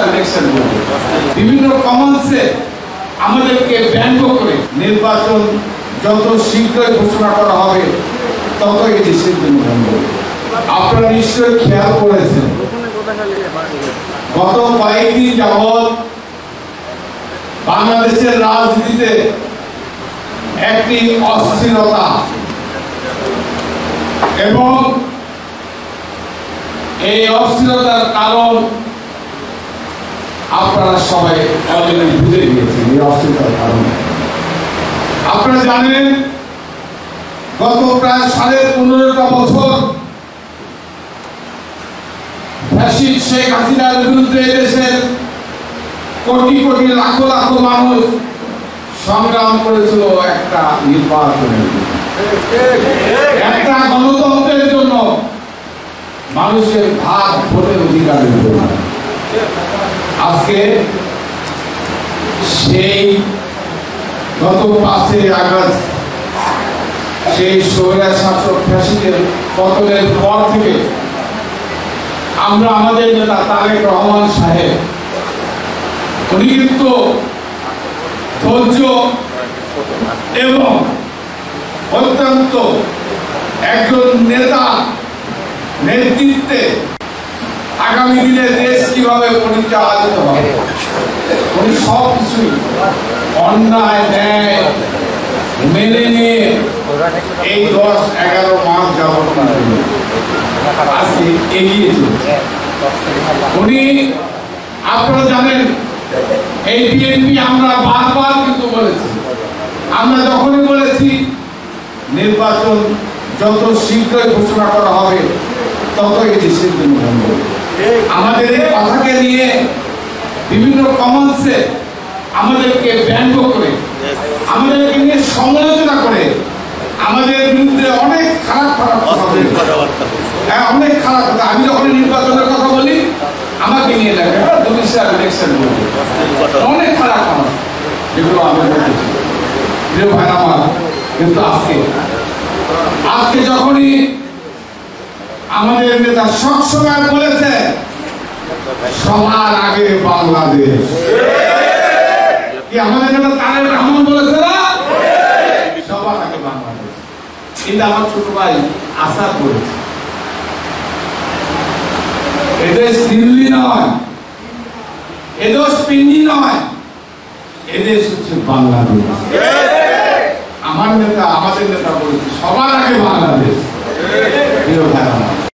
Election করবে, বিভিন্ন কমন্সে আমাদেরকে ব্যঙ্গ করে নির্বাচন যত শীঘ্রই ঘোষণা করা হবে তত এই দেশের জন্য ভালো। আপনারা নিশ্চয়ই খেয়াল করেছেন গত কয়েকদিন যাবৎ বাংলাদেশের রাজনীতিতে একটি অস্থিরতা এবং এই অস্থিরতার কারণ আপনারা সবাই অলরেডি বুঝে গিয়েছেন। এই অস্থিরতার কারণ আপনারা জানেন গত প্রায় 15.5 বছর ফ্যাসিস্ট শেখ হাসিনার বিরুদ্ধে দেশের কোটি কোটি লাখ লাখ মানুষ সংগ্রাম করেছিল একটা নির্বাচনের, একটা গণতন্ত্রের জন্য, মানুষের ভাগ ভোটের অধিকারের জন্য। আজকে সেই গত 5 আগস্ট সেই স্বৈরশাসক ফ্যাসিস্টের পতনের পর থেকে আমরা আমাদের নেতা তারেক রহমান সাহেব উনি কিন্তু ধৈর্য এবং অত্যন্ত একজন নেতা নেতৃত্বে আগামী দিনে দেশ কিভাবে পরিচালিত হবে উনি সব কিছুই অন্যায় ন্যায় মেনে নিয়ে এই 10-11 মাস যাবত আজকে এগিয়ে চলছে। উনি আপনারা জানেন এই বিএনপি আমরা বারবার কিন্তু বলেছি, আমরা যখনই বলেছি নির্বাচন যত শীঘ্রই ঘোষণা করা হবে তত এই দেশের জন্য ভালো। আমাদের এই কথাকে নিয়ে বিভিন্ন কমন্সে আমাদেরকে ব্যঙ্গ করে, আমাদেরকে নিয়ে সমালোচনা করে, আমাদের বিরুদ্ধে অনেক খারাপ কথা অনেক খারাপ কথা। আমি যখন নির্বাচনের কথা বলি আমাকে নিয়ে লাগে ইলেকশন করবে, অনেক খারাপ কথা যেগুলো আমি বলতেছি প্রিয় ভাই আমার। কিন্তু আজকে যখনই আমাদের নেতা সবসময় বলেছে সবার আগে বাংলাদেশ, কি আমাদের নেতা তারেক রহমান বলেছে না সবার আগে বাংলাদেশ, কিন্তু আমার ছোট ভাই আশা করেছে এদেশ দিল্লি নয়, এদেশ পিন্ডি নয়, এদেশ হচ্ছে বাংলাদেশ। আমার নেতা আমাদের নেতা বলেছে সবার আগে বাংলাদেশ।